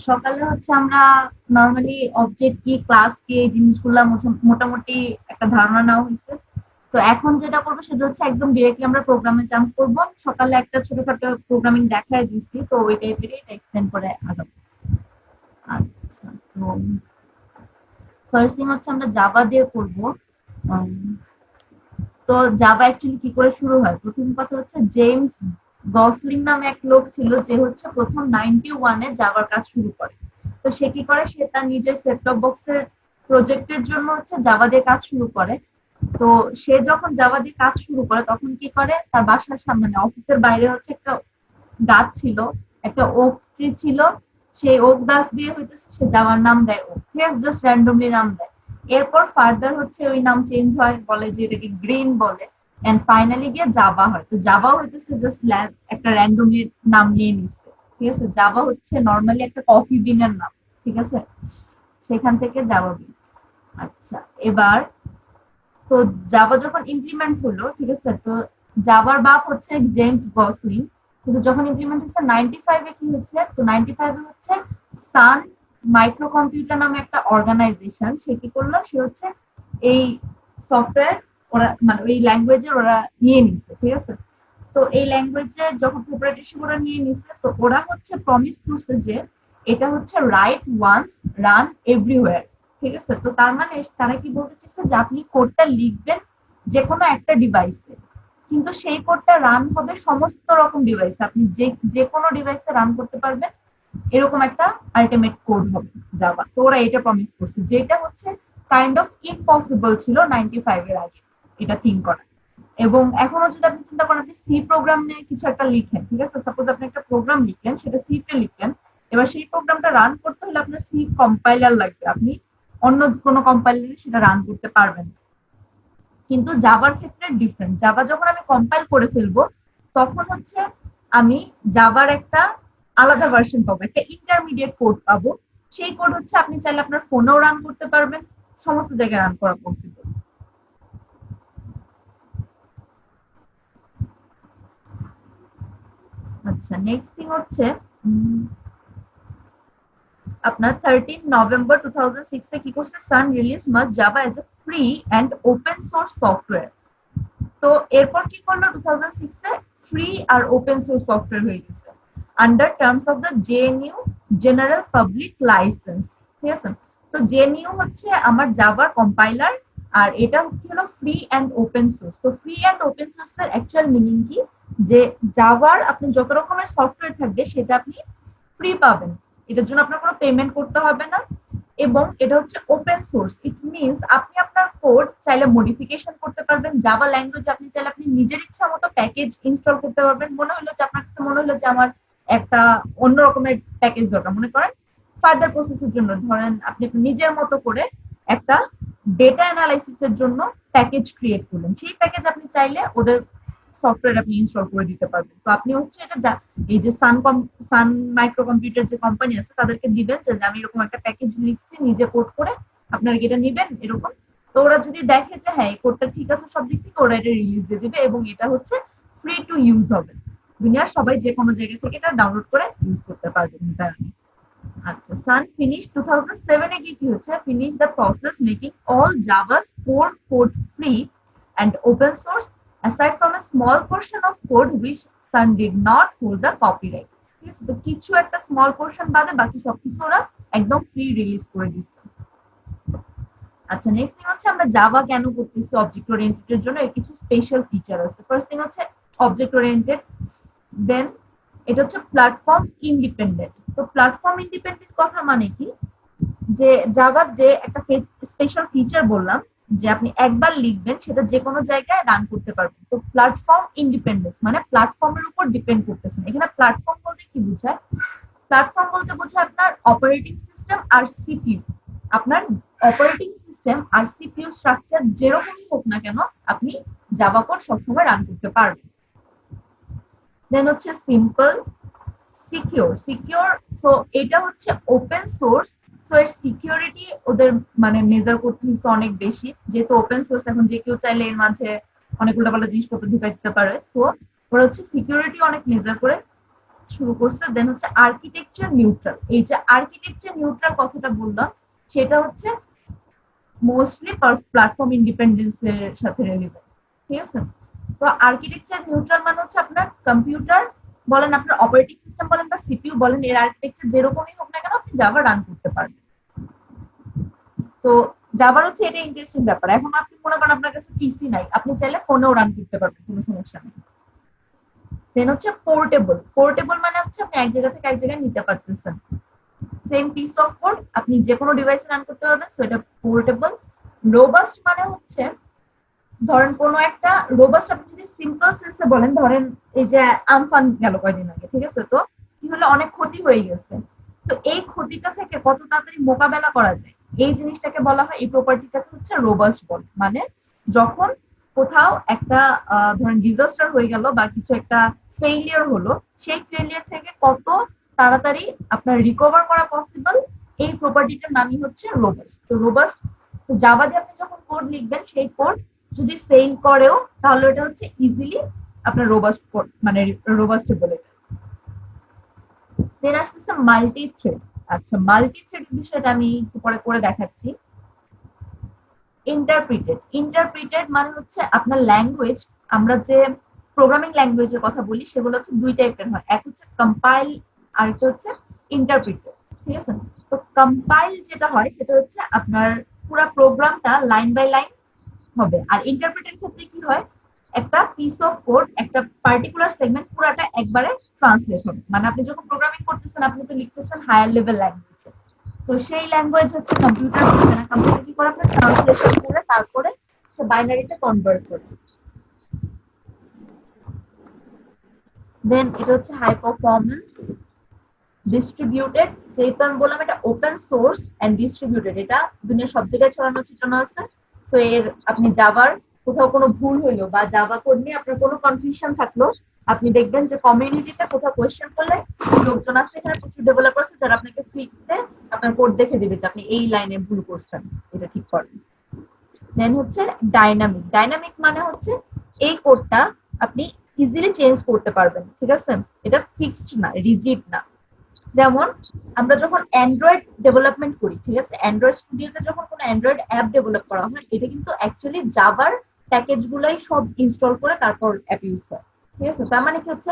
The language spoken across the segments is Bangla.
সকালে হচ্ছে আমরা নরমালি অবজেক্ট কি ক্লাস কি এই জিনিসগুলা মোটামুটি একটা ধারণা নেওয়া হয়েছে। তো এখন যেটা করবো সেটা হচ্ছে একদম ডিরেক্টলি আমরা প্রোগ্রামে জাম্প করবো। সকালে একটা ছোটখাটো প্রোগ্রামিং দেখায় দিচ্ছি, তো ওই টাইপের এটা এক্সটেন্ড করে আগাবো। আচ্ছা, তো ফার্স্ট থিং হচ্ছে আমরা জাভা দিয়ে করবো। তো জাভা অ্যাকচুয়ালি কি করে শুরু হয়, প্রথম কথা হচ্ছে জেমস গসলিং নামে এক লোক ছিল যে হচ্ছে প্রথম 91-এ জাভার কাজ শুরু করে। তো সে কি করে, সে তার নিজের সেট টপ বক্সের প্রজেক্টের জন্য হচ্ছে জাভা দিয়ে কাজ শুরু করে। তো সে যখন জাভা দিয়ে কাজ শুরু করে তখন কি করে, তার বাসার সামনে মানে অফিসের বাইরে হচ্ছে একটা গাছ ছিল, একটা ওক ট্রি ছিল। সেই ওক গাছ দিয়ে হইতেছে সে জাভার নাম দেয় ওক, ঠিক আছে, জাস্ট র্যান্ডমলি নাম দেয়। এরপর ফার্দার হচ্ছে ওই নাম চেঞ্জ হয়, বলে যে এটাকে গ্রিন বলে, এন্ড ফাইনালি গিয়ে জাভা হয়। তো জাভা হইতেছে জাস্ট একটা র্যান্ডমলি নাম নিয়ে নিচ্ছে, ঠিক আছে। জাভা হচ্ছে নর্মালি একটা কফি বিনের নাম, ঠিক আছে, সেখান থেকে জাভা বিন। আচ্ছা, এবার তো জাভা যখন ইমপ্লিমেন্ট হলো, ঠিক আছে, তো জাভার বাপ হচ্ছে জেমস গসলিং। কিন্তু যখন ইমপ্লিমেন্ট হচ্ছে 95-এ কি হচ্ছে, তো 95-এ হচ্ছে সান মাইক্রো কম্পিউটার নামে একটা অর্গানাইজেশন, সে কি করলো, সে হচ্ছে এই সফটওয়্যার ওরা মানে ওই ল্যাঙ্গুয়েজের ওরা নিয়ে নিচ্ছে, ঠিক আছে। তো এই ল্যাঙ্গুয়েজের যখন প্রপারেটরশিপ ওরা নিয়ে নিচ্ছে, তো ওরা হচ্ছে প্রমিস করছে যে এটা হচ্ছে রাইট ওয়ান্স রান এভরিওয়্যার, ঠিক আছে। তো তার মানে তারা কি বলতে চাইছে যে আপনি কোডটা লিখবেন যে কোনো একটা ডিভাইসে, কিন্তু সেই কোডটা রান হবে সমস্ত রকম ডিভাইসে, আপনি যে যে কোনো ডিভাইসে রান করতে পারবেন, এরকম একটা আলটিমেট কোড হবে জাভা। তো ওরা এটা প্রমিস করছে, যেটা হচ্ছে কাইন্ড অফ ইম্পসিবল ছিল 95-এর আগে এটা থিঙ্ক করা। এবং এখনো যদি আপনি চিন্তা করেন, আপনি সি প্রোগ্রাম নিয়ে কিছু একটা লিখেন, ঠিক আছে, সাপোজ আপনি একটা প্রোগ্রাম লিখলেন, সেটা সি তে লিখলেন। এবার সেই প্রোগ্রামটা রান করতে হলে আপনার সি কম্পাইলার লাগবে, আপনি অন্য কোনো কম্পাইলারে সেটা রান করতে পারবেন না। কিন্তু জাভার ক্ষেত্রে ডিফারেন্ট, জাভা যখন আমি কম্পাইল করে ফেলবো তখন হচ্ছে আমি জাভার একটা আলাদা ভার্সন পাবো, একটা ইন্টারমিডিয়েট কোড পাবো। সেই কোড হচ্ছে আপনি চাইলে আপনার ফোনেও রান করতে পারবেন, সমস্ত জায়গায় রান করা পসিবল। আচ্ছা, নেক্সট থিং হচ্ছে আপনার 13 নভেম্বর 2006-এ কি করছে, সান রিলিজ মাস Java as a free and open source software. তো এরপর কি করলো, 2006-এ ফ্রি আর ওপেন সোর্স সফটওয়্যার হয়ে গেছে under terms of the GNU general public licence, ঠিক আছে। তো জেএনইউ হচ্ছে আমার জাভার কম্পাইলার, আর এটা হলো ফ্রি অ্যান্ড ওপেন সোর্স। তো ফ্রি অ্যান্ড ওপেন সোর্সের অ্যাকচুয়াল মিনিং কি, যে জাভার আপনি যত রকমের সফটওয়্যার থাকবে সেটা আপনি ফ্রি পাবেন, এটার জন্য আপনার কোনো পেমেন্ট করতে হবে না। এবং এটা হচ্ছে ওপেন সোর্স, ইট মিনস আপনি আপনার কোড চাইলে মডিফিকেশন করতে পারবেন, জাভা ল্যাঙ্গুয়েজ আপনি চাইলে আপনি নিজের ইচ্ছা মতো প্যাকেজ ইনস্টল করতে পারবেন। মনে হলো যে আপনার কাছে মনে হলো যে আমার একটা অন্য রকমের প্যাকেজ দরকার, মনে করেন ফার্দার প্রসেসের জন্য, ধরেন আপনি আপনার নিজের মতো করে একটা ডেটা অ্যানালাইসিসের জন্য প্যাকেজ ক্রিয়েট করলেন, সেই প্যাকেজ আপনি চাইলে ওদের সফটওয়্যার আপনি ইনস্টল করে দিতে পারবেন। তো আপনি হচ্ছে এটা এই যে সান মাইক্রো কম্পিউটার যে কোম্পানি আছে তাদেরকে দিবেন যে আমি এরকম একটা প্যাকেজ লিখছি নিজে কোড করে, আপনারা কি এটা নিবেন এরকম। তো ওরা যদি দেখে যে হ্যাঁ এই কোডটা ঠিক আছে সব দিক থেকে, ওরা এটা রিলিজ দিয়ে দিবে এবং এটা হচ্ছে ফ্রি টু ইউজ হবে, দুনিয়ার সবাই যে কোনো জায়গা থেকে এটা ডাউনলোড করে ইউজ করতে পারবেন। আচ্ছা, সান ফিনিশ 2007-এ কি হচ্ছে, finish the process making all Java's core code free and open source aside from a small portion of code which Sun did not hold the copyright, ঠিক আছে। তো কিছু একটা স্মল পোর্শন বাদে বাকি সবকিছু ওরা একদম ফ্রি রিলিজ করে দিচ্ছে। আচ্ছা, নেক্সট থিং হচ্ছে আমরা জাভা কেন করতেছি অবজেক্ট ওরিয়েন্টেড এর জন্য, এর কিছু স্পেশাল ফিচার আছে। ফার্স্ট থিং হচ্ছে অবজেক্ট ওরিয়েন্টেড, দেন এটা হচ্ছে প্ল্যাটফর্ম ইন্ডিপেন্ডেন্ট। তো প্ল্যাটফর্ম ইন্ডিপেন্ডেন্ট কথা মানে কি, যে জাভার যে একটা স্পেশাল ফিচার বললাম যে আপনি একবার লিখবেন সেটা যে কোনো জায়গায় রান করতে পারবেন। তো প্ল্যাটফর্ম ইন্ডিপেন্ডেন্স মানে প্ল্যাটফর্মের উপর ডিপেন্ড করতেছেন। এখানে প্ল্যাটফর্ম বলতে কি বোঝায়, প্ল্যাটফর্ম বলতে বোঝায় আপনার অপারেটিং সিস্টেম আর সিপিইউ। আপনার অপারেটিং সিস্টেম আর সিপিইউ স্ট্রাকচার যেরকমই হোক না কেন আপনি জাভা কোড সবসময় রান করতে পারবেন। দেন হচ্ছে সিম্পল, সিকিউর। সিকিউর, সো এটা হচ্ছে ওপেন সোর্স, সো এর সিকিউরিটি ওদের মানে মেজার করতে হচ্ছে অনেক বেশি, যেহেতু ওপেন সোর্স এখন যে কেউ চাইলে এর মাঝে অনেক উল্টাপাল্টা জিনিসপত্র ঢুকাই দিতে পারে। সো ওরা হচ্ছে সিকিউরিটি অনেক মেজার করে। শুরু করছে। দেন হচ্ছে আর্কিটেকচার নিউট্রাল। এই যে আর্কিটেকচার নিউট্রাল কথাটা বললাম, সেটা হচ্ছে মোস্টলি প্ল্যাটফর্ম ইন্ডিপেন্ডেন্স এর সাথে রিলেটেড। ঠিক আছে? তো আর্কিটেকচার নিউট্রাল মানে হচ্ছে আপনার কম্পিউটার বলেন, আপনার অপারেটিং সিস্টেম বলেন বা সিপিইউ বলেন, এর আর্কিটেকচার যেরকমই হোক না কেন আপনি জাভা রান করতে পারবেন। তো জাভার হচ্ছে এটা ইন্টারেস্টিং ব্যাপার। এখন আপনি মনে করেন আপনার কাছে পিসি নাই, আপনি চাইলে ফোনেও রান করতে পারবেন, কোনো সমস্যা নেই। দেন হচ্ছে পোর্টেবল। পোর্টেবল মানে হচ্ছে আপনি এক জায়গা থেকে এক জায়গায় নিতে পারতেছেন, সেম পিস অফ কোড আপনি যে কোনো ডিভাইসে রান করতে পারবেন, সো এটা পোর্টেবল। রোবাস্ট মানে হচ্ছে ধরেন কোনো একটা রোবাস্ট, আপনি যদি সিম্পল সেন্সে বলেন, ধরেন এই যে আমফান গেল কয়দিন আগে, ঠিক আছে? তো কি হলো, অনেক ক্ষতি হয়ে গেছে। তো এই ক্ষতিটা থেকে কত তাড়াতাড়ি মোকাবেলা করা যায়, এই জিনিসটাকে বলা হয়, এই প্রপার্টিটাকে হচ্ছে রোবাস্ট বলে। মানে যখন কোথাও একটা ধরেন ডিজাস্টার হয়ে গেল বা কিছু একটা ফেইলিয়ার হলো, সেই ফেইলিয়ার থেকে কত তাড়াতাড়ি আপনার রিকভার করা পসিবল, এই প্রপার্টিটার নামই হচ্ছে রোবাস্ট। তো রোবাস্ট, তো জাভা দিয়ে আপনি যখন কোড লিখবেন, সেই কোড যদি ফেইল করেও তাহলে এটা হচ্ছে ইজিলি আপনার রোবাস্ট কোড, মানে রোবাস্ট বলে। দেন আসতেছে মাল্টি থ্রেড। আচ্ছা, মাল্টি থ্রেড বিষয়টা আমি একটু পরে করে দেখাচ্ছি। ইন্টারপ্রিটেড। ইন্টারপ্রিটেড মানে হচ্ছে আপনার ল্যাঙ্গুয়েজ, আমরা যে প্রোগ্রামিং ল্যাঙ্গুয়েজের কথা বলি সেগুলো হচ্ছে দুই টাইপের হয়, এক হচ্ছে কম্পাইল আর একটা হচ্ছে ইন্টারপ্রিটেড। ঠিক আছে? তো কম্পাইল যেটা হয় সেটা হচ্ছে আপনার পুরো প্রোগ্রামটা লাইন বাই লাইন হবে, আর ইন্টারপ্রেটের ক্ষেত্রে কি হয়, একটা পিস অফ কোড, একটা পার্টিকুলার সেগমেন্ট পুরাটা একবারে ট্রান্সলেট হবে। মানে আপনি যখন প্রোগ্রামিং করতেছেন আপনি তো লিখতেছেন হায়ার লেভেল ল্যাঙ্গুয়েজে, তো সেই ল্যাঙ্গুয়েজ হচ্ছে কম্পিউটার বুঝবে না, কম্পিউটার কি করে, আপনার ট্রান্সলেশন করে তারপরে সে বাইনারিতে কনভার্ট করে। দেন এটা হচ্ছে হাই পারফরমেন্স ডিস্ট্রিবিউটেড। যেহেতু আমি বললাম এটা ওপেন সোর্স এন্ড ডিস্ট্রিবিউটেড, এটা দুনিয়ার সব জায়গায় ছড়ানো ছিটানো আছে। সো এর আপনি জাভার কোথাও কোনো ভুল হইলো বা জাভা কোড নিয়ে আপনার কোনো কনফিউশন থাকলো, আপনি দেখবেন যে কমিউনিটিতে কোথাও কোয়েশ্চেন করলে লোকজন আছে, এখানে প্রচুর ডেভেলপার আছে যারা আপনাকে ফ্রিতে আপনার কোড দেখে দিবে যে আপনি এই লাইনে ভুল করছেন, এটা ঠিক করেন। দেন হচ্ছে ডাইনামিক। ডাইনামিক মানে হচ্ছে এই কোডটা আপনি ইজিলি চেঞ্জ করতে পারবেন। ঠিক আছে? এটা ফিক্সড না, রিজিড না। যেমন আমরা যখন অ্যান্ড্রয়েড ডেভেলপমেন্ট করি, ঠিক আছে, অ্যান্ড্রয়েড স্টুডিওতে যখন কোনো অ্যান্ড্রয়েড অ্যাপ ডেভেলপ করা হয়, এটা কিন্তু অ্যাকচুয়ালি জাভার প্যাকেজ গুলাই সব ইনস্টল করে তারপর অ্যাপ ইউজ হয়। ঠিক আছে? তার মানে কি হচ্ছে,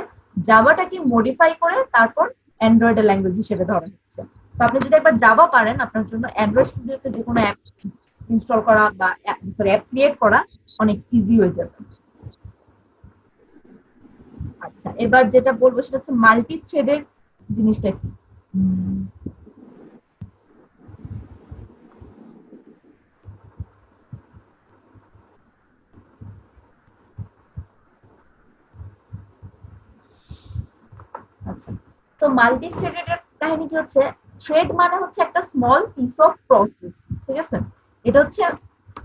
জাভাটাকে মডিফাই করে তারপর অ্যান্ড্রয়েড ল্যাঙ্গুয়েজ হিসেবে ধরা হচ্ছে। তো আপনি যদি একবার জাভা পারেন, আপনার জন্য অ্যান্ড্রয়েড স্টুডিওতে যে কোনো অ্যাপ ইনস্টল করা বা অ্যাপ ক্রিয়েট করা অনেক ইজি হয়ে যাবে। আচ্ছা, এবার যেটা বলবো সেটা হচ্ছে মাল্টি থ্রেডের জিনিসটা কি। আচ্ছা, তো মাল্টি থ্রেডেড এর কাহিনী কি হচ্ছে, থ্রেড মানে হচ্ছে একটা স্মল পিস অফ প্রসেস। ঠিক আছে? এটা হচ্ছে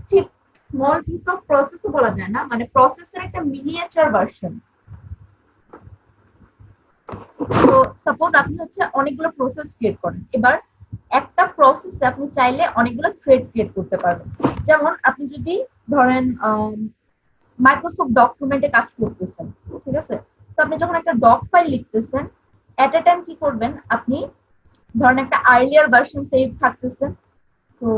ঠিক স্মল পিস অফ প্রসেসও বলা যায় না, মানে প্রসেসের একটা মিনিয়েচার ভার্সন। তো সাপোজ আপনি হচ্ছে অনেকগুলো প্রসেস ক্রিয়েট করেন, এবার একটা প্রসেসে আপনি চাইলে অনেকগুলো থ্রেড ক্রিয়েট করতে পারবেন। যেমন আপনি যদি ধরেন মাইক্রোসফট ডকুমেন্টে কাজ করতেছেন, ঠিক আছে? তো আপনি যখন একটা ডক ফাইল লিখতেছেন, এট এ টাইম কি করবেন, আপনি ধরেন একটা আর্লিয়ার ভার্সন সেভ থাকতেছে। তো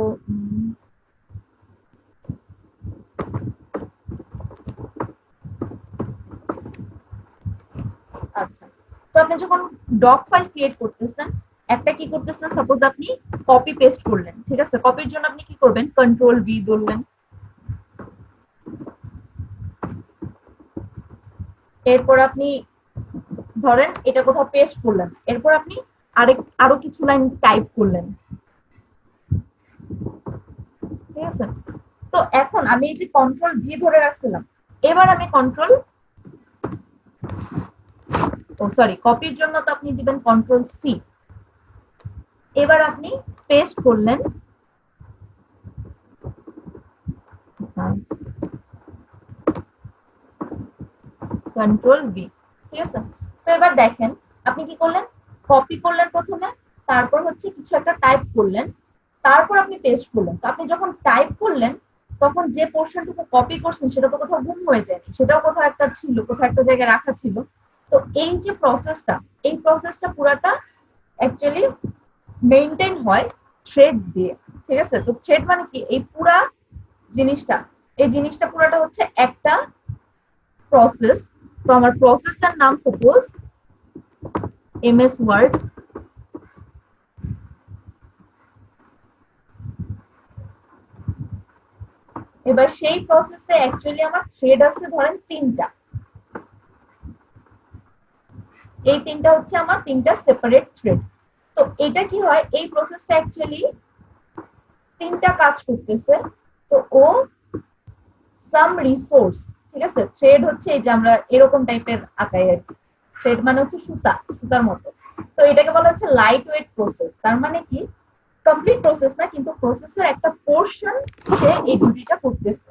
আচ্ছা, তো আপনি যখন ডক ফাইল ক্রিয়েট করতেছেন, একটা কি করতেছেন, সাপোজ আপনি কপি পেস্ট করলেন, ঠিক আছে? কপির জন্য আপনি কি করবেন, কন্ট্রোল ভি ধরলেন, এরপর আপনি ধরেন এটা কোথাও পেস্ট করলেন, এরপর আপনি আরো কিছু লাইন টাইপ করলেন। ঠিক আছে? তো এখন আমি এই যে কন্ট্রোল ভি ধরে রাখছিলাম, এবার আমি কন্ট্রোল, ও সরি, কপির জন্য তো আপনি দিবেন কন্ট্রোল সি। এবার আপনি পেস্ট করলেন, কন্ট্রোল ভি। ঠিক আছে? তো এবার দেখেন আপনি কি করলেন, কপি করলেন প্রথমে, তারপর হচ্ছে কিছু একটা টাইপ করলেন, তারপর আপনি পেস্ট করলেন। তো আপনি যখন টাইপ করলেন তখন যে পোর্শনটুকু কপি করছেন সেটা তো কোথাও গুম হয়ে যায়নি, সেটাও কোথাও একটা ছিল, কোথাও একটা জায়গায় রাখা ছিল। তো তো এই যে প্রসেসটা, এই প্রসেসটা পুরাটা অ্যাকচুয়ালি মেইনটেইন হয় থ্রেড দিয়ে, ঠিক আছে? তো থ্রেড মানে কি, এই পুরা জিনিসটা, এই জিনিসটা পুরাটা হচ্ছে একটা প্রসেস। তো আমার প্রসেসের নাম সাপোজ এমএস ওয়ার্ড। এবার সেই প্রসেসে অ্যাকচুয়ালি আমার থ্রেড আছে ধরেন তিনটা। এই তিনটা হচ্ছে আমার তিনটা সেপারেট থ্রেড। তো এটা কি হয়, এই প্রসেসটা অ্যাকচুয়ালি তিনটা কাজ করতেছে। তো ও সাম রিসোর্স, ঠিক আছে? থ্রেড হচ্ছে এই যে আমরা এরকম টাইপের আঁকাই আর কি, থ্রেড মানে হচ্ছে সুতা, সুতার মতো। তো এটাকে বলা হচ্ছে লাইট ওয়েট প্রসেস। তার মানে কি, কমপ্লিট প্রসেস না, কিন্তু প্রসেসের একটা পোর্শন সে এই ডিউটিটা করতেছে।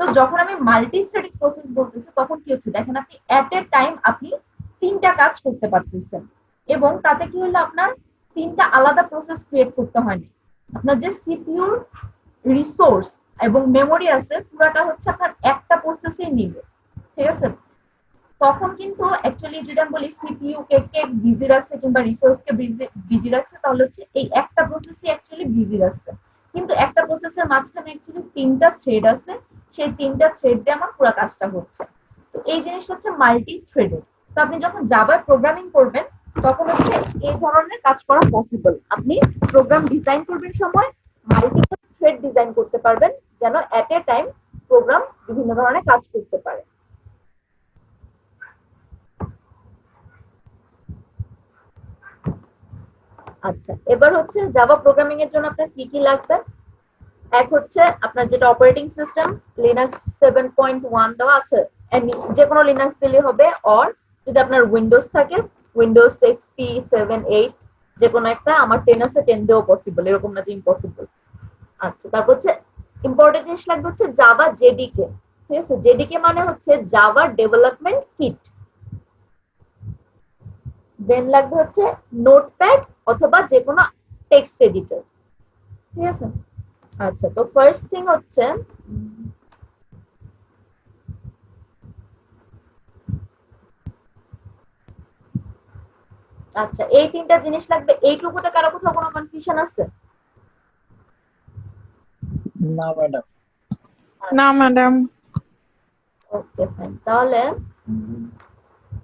তো যখন আমি মাল্টি থ্রেডিং প্রসেস বলতেছি তখন কি হচ্ছে, দেখেন আপনি এট এ টাইম আপনি তিনটা কাজ করতে পারতেছেন, এবং তাতে কি হলো, আপনার তিনটা আলাদা প্রসেস ক্রিয়েট করতে হয়নি। আপনার যে সিপিইউর রিসোর্স এবং মেমোরি আছে পুরাটা হচ্ছে আপনার একটা প্রসেসেই নিবে, ঠিক আছে? তখন কিন্তু অ্যাকচুয়ালি যদি আমি বলি সিপিইউ কে বিজি রাখছে কিংবা রিসোর্স কে বিজি রাখছে, তাহলে হচ্ছে এই একটা প্রসেসই অ্যাকচুয়ালি বিজি রাখছে। কিন্তু একটা প্রসেসের মাঝখানে অ্যাকচুয়ালি তিনটা থ্রেড আছে, সেই তিনটা থ্রেড দিয়ে আমার পুরো কাজটা হচ্ছে। তো এই জিনিসটা হচ্ছে মাল্টি থ্রেডেড। তো আপনি যখন জাভার প্রোগ্রামিং করবেন তখন হচ্ছে এই ধরনের কাজ করা পসিবল। আপনি প্রোগ্রাম ডিজাইন করবেন সময় মাল্টিপল থ্রেড ডিজাইন করতে পারবেন, যেন এট এ টাইম প্রোগ্রাম বিভিন্ন ধরনের কাজ করতে পারে। আচ্ছা, এবার হচ্ছে জাভা প্রোগ্রামিং এর জন্য আপনার কি কি লাগবে। এক হচ্ছে আপনার যেটা অপারেটিং সিস্টেম, লিনাক্স 7.1 দেওয়া আছে, যে কোনো লিনাক্স দিলে হবে। অর যদি আপনার উইন্ডোজ থাকে, উইন্ডোজ 6p 7 8 যে কোনো একটা, আমার 10 আছে 10 দিয়েও পসিবল, এরকম না যে ইম্পসিবল। আচ্ছা, তারপর হচ্ছে ইম্পর্টেন্ট জিনিস লাগবে হচ্ছে জাভা জেডিকে, ঠিক আছে? জেডিকে মানে হচ্ছে জাভা ডেভেলপমেন্ট কিট। দেন লাগবে হচ্ছে নোটপ্যাড অথবা যে কোনো টেক্সট এডিটর, ঠিক আছে? আচ্ছা, তো ফার্স্ট থিং হচ্ছে আচ্ছা, এই তিনটা জিনিস লাগবে। এইটুকুতে কারো কোথাও কোনো কনফিউশন আছে? না ম্যাডাম। না ম্যাডাম। ওকে ফাইন, তাহলে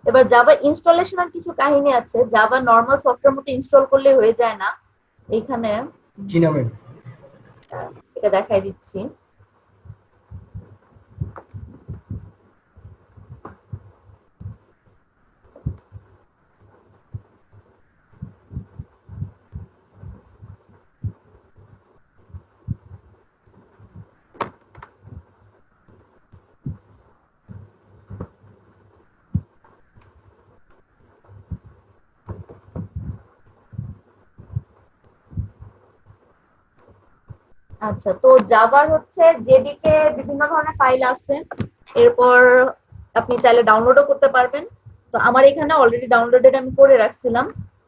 এবার জাভা ইনস্টলেশনের কিছু কাহিনী আছে। জাভা নরমাল সফটওয়্যার মতো ইনস্টল করলে হয়ে যায় না। এখানে জি না ম্যাম। এটা দেখাই দিচ্ছি। আচ্ছা, তো জাভার হচ্ছে জেডিকে বিভিন্ন ধরনের ফাইল আছে। এরপর আপনি চাইলে ডাউনলোডও করতে পারবেন। তো আমার এখানে অলরেডি ডাউনলোডেড আমি করে রাখছিলাম,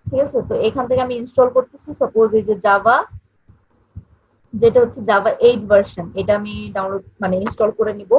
ঠিক আছে? তো এখান থেকে আমি ইনস্টল করতেছি। সাপোজ এই যে জাভা, যেটা হচ্ছে জাভা 8 ভার্সন, এটা আমি ডাউনলোড মানে ইনস্টল করে নিব।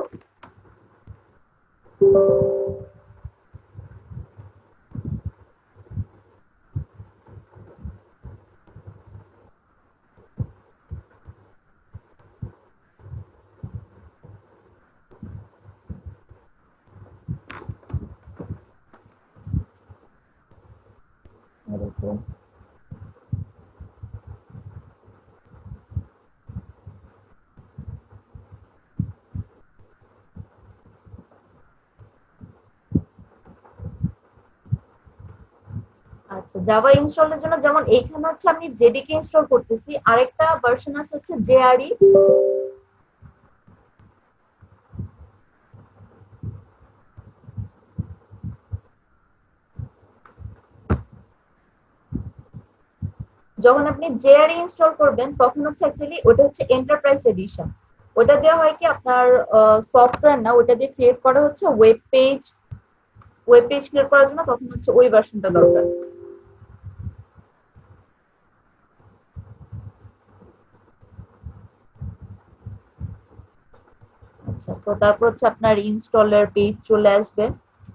আচ্ছা, জাভা ইনস্টলের জন্য যেমন এইখানে হচ্ছে আমি জেডিকে ইনস্টল করতেছি, আরেকটা ভার্সন আছে হচ্ছে জেআরই। যখন আপনি জেআরই ইনস্টল করবেন তখন হচ্ছে অ্যাকচুয়ালি ওটা হচ্ছে এন্টারপ্রাইজ এডিশন। ওটা দেওয়া হয় কি, আপনার সফটওয়্যার না, ওটা দিয়ে ক্রিয়েট করা হচ্ছে web page. Web page create করার জন্য তখন হচ্ছে ওই ভার্সনটা দরকার। আচ্ছা, তো তারপর হচ্ছে আপনার ইনস্টলার পেজ চলে আসবে।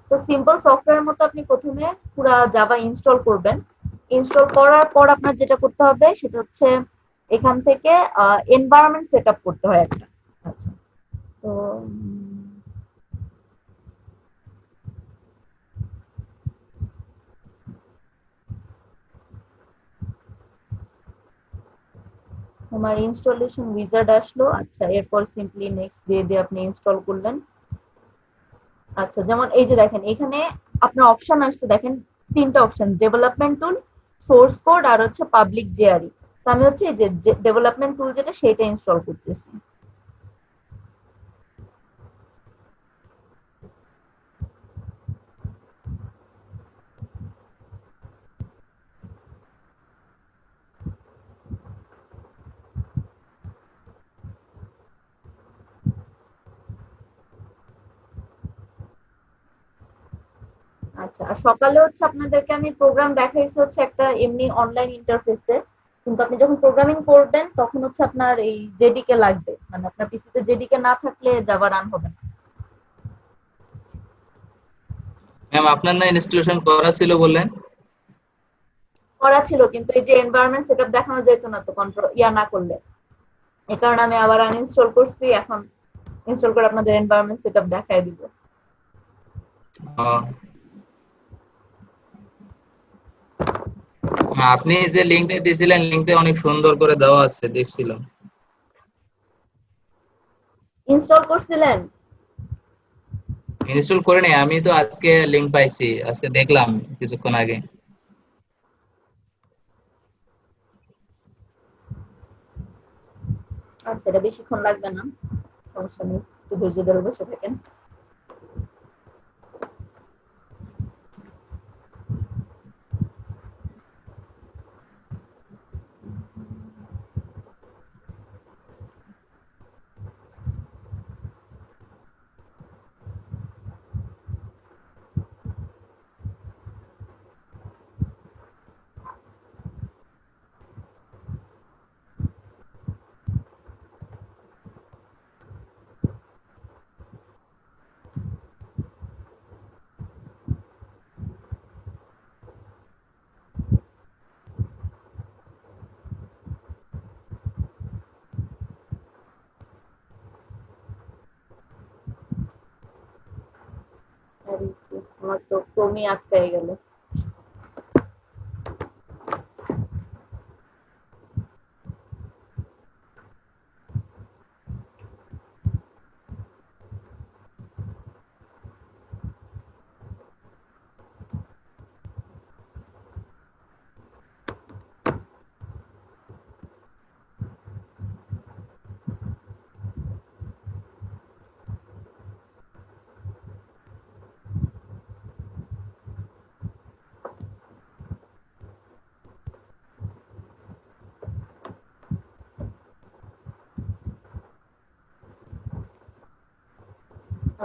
তো সিম্পল সফটওয়্যার মতো আপনি প্রথমে পুরা জাভা ইনস্টল করবেন। ইনস্টল করার পর আপনার যেটা করতে হবে সেটা হচ্ছে এখান থেকে এনভায়রনমেন্ট সেট আপ করতে হয় একটা। আচ্ছা, তো আমার ইনস্টলেশন উইজার্ড আসলো। আচ্ছা, এরপর সিম্পলি নেক্সট দিয়ে দিয়ে আপনি ইনস্টল করলেন। আচ্ছা, যেমন এই যে দেখেন এখানে আপনার অপশন আসছে, দেখেন তিনটা অপশন, ডেভেলপমেন্ট টুল, সোর্স কোড আর হচ্ছে পাবলিক জেআরই। তো আমি হচ্ছে এই যে ডেভেলপমেন্ট টুল যেটা সেটা ইনস্টল করতেছি। আচ্ছা, আর সকালে হচ্ছে আপনাদেরকে আমি প্রোগ্রাম দেখাইছি হচ্ছে একটা এমনি অনলাইন ইন্টারফেসে, কিন্তু আপনি যখন প্রোগ্রামিং করবেন তখন হচ্ছে আপনার এই জেডিকে লাগবে, মানে আপনার পিসিতে জেডিকে না থাকলে জাভা রান হবে না। ম্যাম আপনার না ইনস্টলেশন করা ছিল বললেন? করা ছিল, কিন্তু এই যে এনভায়রনমেন্ট সেটআপ দেখানো যেত না তো কন্ট্রোল না করলে, এই কারণে আমি আবার আনইনস্টল করছি। এখন ইনস্টল করে আপনাদের এনভায়রনমেন্ট সেটআপ দেখায় দিব। আপনি যে লিংকটা দিয়েছিলেন লিংকটা অনেক সুন্দর করে দেওয়া আছে, দেখছিলাম। ইনস্টল করছিলেন? ইনস্টল করে নি, আমি তো আজকে লিংক পাইছি, আজকে দেখলাম কিছুক্ষণ আগে। আচ্ছা, এটা বেশিক্ষণ লাগবে না, সমস্যা নেই, একটু ধৈর্য ধরে বসে থাকেন। আর আমার তো ক্রমই আটকায় গেল।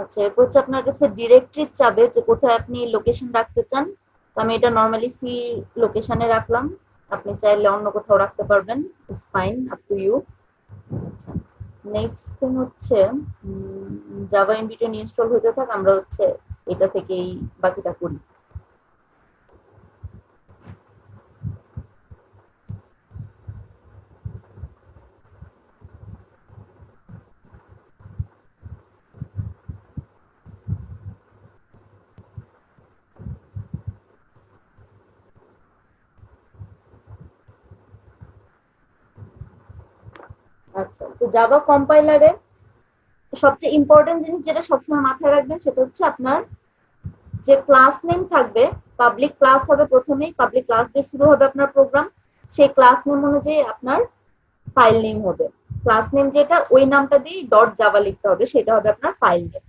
আচ্ছা, এরপর হচ্ছে আপনার কাছে ডিরেক্টরি চাবে যে কোথায় আপনি লোকেশন রাখতে চান। তো আমি এটা নর্মালি সি লোকেশনে রাখলাম, আপনি চাইলে অন্য কোথাও রাখতে পারবেন, it's fine, up to you. আচ্ছা, নেক্সট থিং হচ্ছে জাভা ইনবিটুইন ইনস্টল হতে থাক, আমরা হচ্ছে এটা থেকেই বাকিটা করি। আচ্ছা, তো জাভা কম্পাইলারে সবচেয়ে ইম্পর্টেন্ট জিনিস যেটা সবসময় মাথায় রাখবেন সেটা হচ্ছে আপনার যে ক্লাস নেম থাকবে, পাবলিক ক্লাস হবে প্রথমেই, পাবলিক ক্লাস দিয়ে শুরু হবে আপনার প্রোগ্রাম। সেই ক্লাস নেম অনুযায়ী আপনার ফাইল নেম হবে, ক্লাস নেম যেটা ওই নামটা দিয়ে ডট জাভা লিখতে হবে, সেটা হবে আপনার ফাইল নেম।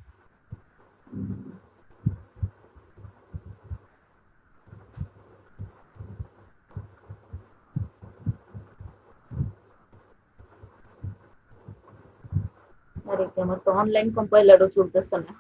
আরে কি, আমার তো অনলাইন কম্পাইলারও চলতেছে না।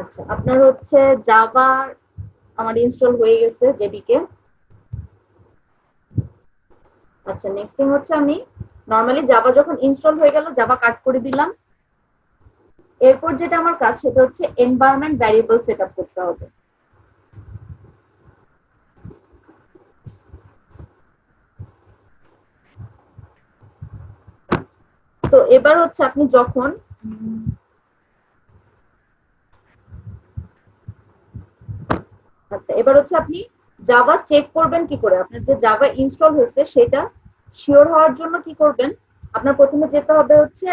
আচ্ছা, আপনার হচ্ছে জাভা আমার ইনস্টল হয়ে গেছে জেডিকে। আচ্ছা, নেক্সট থিং হচ্ছে আমি নরমালি জাভা যখন ইনস্টল হয়ে গেল জাভা কাট করে দিলাম। এরপর যেটা আমার কাজ সেটা হচ্ছে এনভায়রনমেন্ট ভ্যারিয়েবল সেটআপ করতে হবে। তো এবার হচ্ছে আপনি যখন আচ্ছা, এবার হচ্ছে আপনি জাভা চেক করবেন কি করে? আপনার যে জাভা ইনস্টল হয়েছে সেটা শিওর হওয়ার জন্য কি করবেন? আপনার প্রথমে যেতে হবে হচ্ছে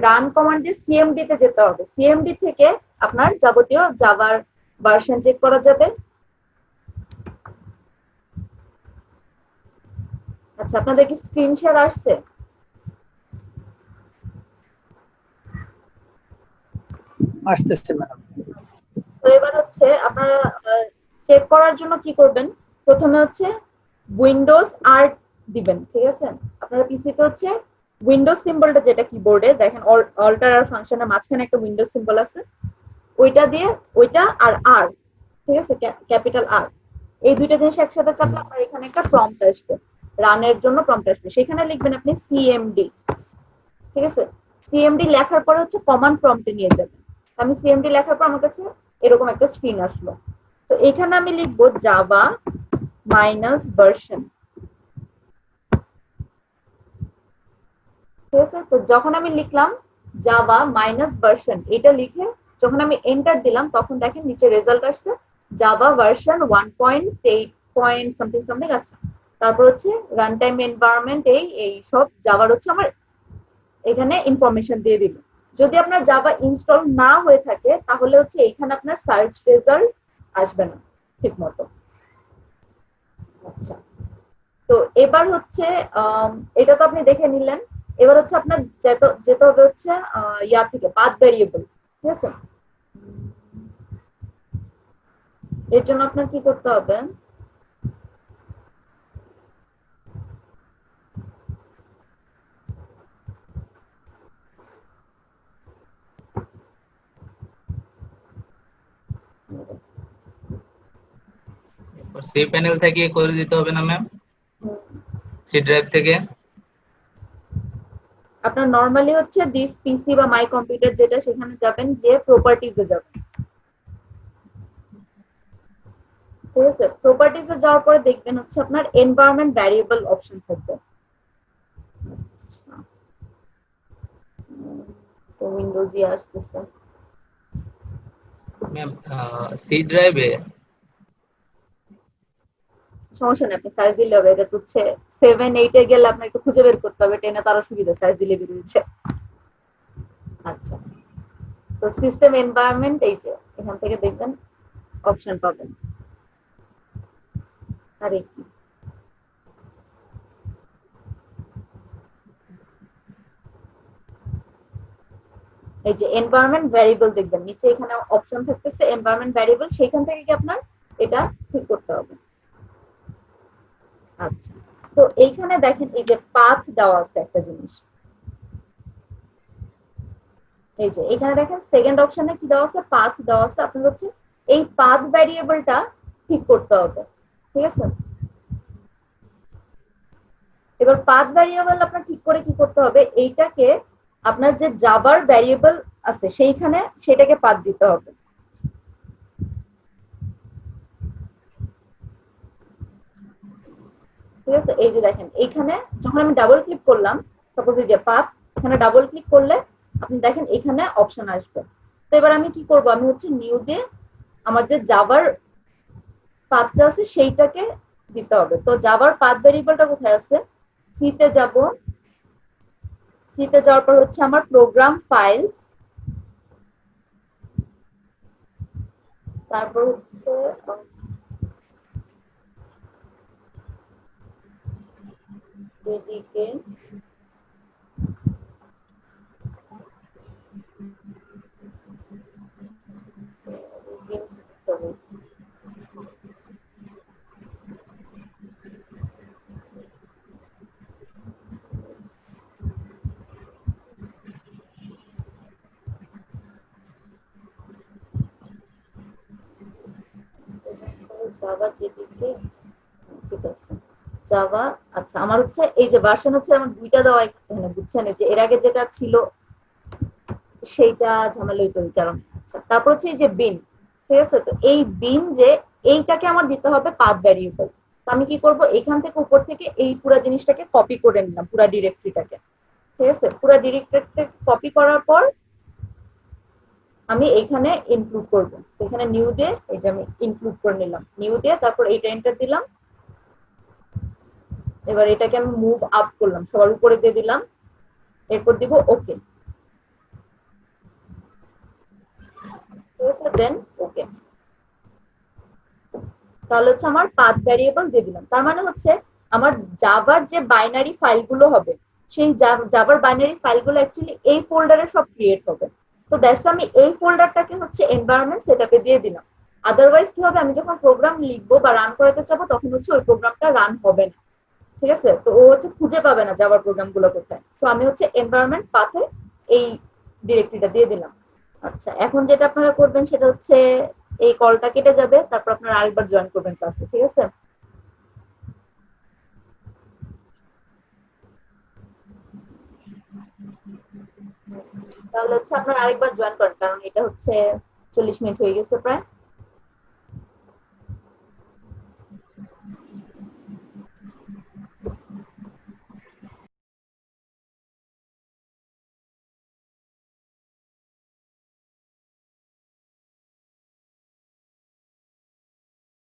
রান কমান্ড দিয়ে সিএমডি তে যেতে হবে। সিএমডি থেকে আপনার যাবতীয় জাভার ভার্সন চেক করা যাবে। আচ্ছা, আপনাদের কি স্ক্রিন শেয়ার আসছে? আসতেছে ম্যাডাম। তো এবার হচ্ছে আপনারা চেক করার জন্য কি করবেন? প্রথমে হচ্ছে উইন্ডোজ আর দিবেন, ঠিক আছে? আপনারা পিসিতে হচ্ছে উইন্ডোজ সিম্বলটা যেটা কিবোর্ডে দেখেন অল্টার আর ফাংশনের মাঝখানে একটা উইন্ডোজ সিম্বল আছে, ওইটা দিয়ে ওইটা আর আর, ঠিক আছে, ক্যাপিটাল আর, এই দুইটা জিনিস একসাথে চাপলে আপনার এখানে একটা প্রম্পট আসবে, রানের জন্য প্রম্পট আসবে। সেখানে লিখবেন আপনি সিএমডি, ঠিক আছে? সিএমডি লেখার পরে হচ্ছে কমান্ড প্রম্পটে নিয়ে যাবেন। আমি সিএমডি লেখার পর আমার কাছে এরকম একটা স্ক্রিন আসলো। তো এখানে আমি লিখবো জাভা মাইনাস ভার্সন, ঠিক আছে? তো যখন আমি লিখলাম জাভা মাইনাস ভার্সন এটা লিখে যখন আমি এন্টার দিলাম তখন দেখেন নিচে রেজাল্ট আসছে Java version 1.8 point something something আছে। তারপর হচ্ছে রান টাইম এনভায়রনমেন্ট এই সব জাভার হচ্ছে আমার এখানে ইনফরমেশন দিয়ে দিল। যদি আপনার জাভা ইনস্টল না হয়ে থাকে তাহলে হচ্ছে এখানে আপনার সার্চ রেজাল্ট আসবে না ঠিক মতো। আচ্ছা, তো এবার হচ্ছে এটা তো আপনি দেখে নিলেন। এবার হচ্ছে আপনার যেতে হবে হচ্ছে ইয়া থেকে পাথ ভেরিয়েবল, ঠিক আছে? এর জন্য আপনার কি করতে হবে? সি প্যানেল থেকে করে দিতে হবে না ম্যাম? সি ড্রাইভ থেকে? আপনার নরমালি হচ্ছে দিস পিসি বা মাই কম্পিউটার যেটা সেখানে যাবেন, যে প্রপার্টিজে যাবেন, ঠিক আছে? প্রপার্টিজে যাওয়ার পরে দেখবেন হচ্ছে আপনার এনভায়রনমেন্ট ভ্যারিয়েবল অপশন থাকবে। তো উইন্ডোজই আসতেছে। ম্যাম সি ড্রাইভে? সমস্যা নেই, আপনি সার্চ দিলে হবে। এটা তো হচ্ছে 7-8 এ গেলে আপনার একটু খুঁজে বের করতে হবে, 10 এ তারও সুবিধা, সার্চ দিলে বেরিয়েছে। আচ্ছা, তো সিস্টেম এনভায়রনমেন্ট এই যে এখান থেকে দেখবেন অপশন পাবেন। আর এই কি এই যে এনভায়রনমেন্ট ভ্যারিয়েবল দেখবেন নিচে এখানে অপশন থাকতেছে এনভায়রনমেন্ট ভ্যারিয়েবল, সেখান থেকে কি আপনার এটা ঠিক করতে হবে। আচ্ছা, তো এইখানে দেখেন এই যে পাথ দেওয়া আছে একটা জিনিস, এই যে এখানে দেখেন সেকেন্ড অপশনে কি দেওয়া আছে, পাথ দেওয়া আছে। আপনার হচ্ছে এই পাথ ভ্যারিয়েবলটা ঠিক করতে হবে, ঠিক আছে? এবার পাথ ভ্যারিয়েবল আপনার ঠিক করে কি করতে হবে, এইটাকে আপনার যে জাভার ভ্যারিয়েবল আছে সেইখানে সেটাকে পাথ দিতে হবে, ঠিক আছে? এই যে দেখেন এইখানে যখন আমি ডাবল ক্লিক করলাম, সাপোজ এই যে পাথ, এখানে ডাবল ক্লিক করলে আপনি দেখেন এখানে অপশন আসবে। তো এবার আমি কি করব, আমি হচ্ছে নিউ দিয়ে আমার যে জাভার পাথটা আছে সেইটাকে দিতে হবে। তো জাভার পাথ ভেরিয়েবলটা কোথায় আছে? সিতে যাব, সিতে যাওয়ার পর হচ্ছে আমার প্রোগ্রাম ফাইলস, তারপর হচ্ছে যেদিকে জাভা জেডিকে, ঠিক আছে জাভা। আচ্ছা আমার হচ্ছে এই যে ভার্সন হচ্ছে আমার দুইটা দেওয়া এখানে, বুঝছেন? এই যে এর আগে যেটা ছিল সেইটা ঝামেলা হইতো এই কারণে। আচ্ছা তারপর হচ্ছে এই যে বিন, ঠিক আছে? তো এই বিন যে এইটাকে আমার দিতে হবে পাথ ভ্যারিয়েবল। তো আমি কি করব, এখান থেকে উপর থেকে এই পুরো জিনিসটাকে কপি করে নিলাম, পুরো ডিরেক্টরিটাকে, ঠিক আছে? পুরো ডিরেক্টরিটাকে কপি করার পর আমি এখানে ইনক্লুড করব। এখানে নিউ দিয়ে এই যে আমি ইনক্লুড করে নিলাম, নিউ দিয়ে তারপর এইটা এন্টার দিলাম। এবার এটাকে আমি মুভ আপ করলাম, সবার উপরে দিয়ে দিলাম, এরপর দিব ওকে, ঠিক আছে? দেন ওকে। তাহলে হচ্ছে আমার পাথ ভ্যারিয়েবল দিয়ে দিলাম। তার মানে হচ্ছে আমার জাভার যে বাইনারি ফাইলগুলো হবে, সেই জাভার বাইনারি ফাইলগুলো অ্যাকচুয়ালি এই ফোল্ডারে সব ক্রিয়েট হবে। তো দ্যাটস আমি এই ফোল্ডারটাকে হচ্ছে এনভায়রনমেন্ট সেটআপে দিয়ে দিলাম। আদারওয়াইজ কি হবে, আমি যখন প্রোগ্রাম লিখবো বা রান করাতে যাবো তখন হচ্ছে ওই প্রোগ্রামটা রান হবে না, ঠিক আছে? তো ও হচ্ছে খুঁজে পাবে না জাভার প্রোগ্রাম গুলো কোথায়। তো আমি হচ্ছে এনভায়রনমেন্ট পাথে এই ডিরেক্টরিটা দিয়ে দিলাম। আচ্ছা এখন যেটা আপনারা করবেন সেটা হচ্ছে এই কলটা কেটে যাবে, তারপর আপনারা আরেকবার জয়েন করবেন ক্লাসে, ঠিক আছে? তাহলে হচ্ছে আপনারা আরেকবার জয়েন করেন, কারণ এটা হচ্ছে 40 মিনিট হয়ে গেছে প্রায়।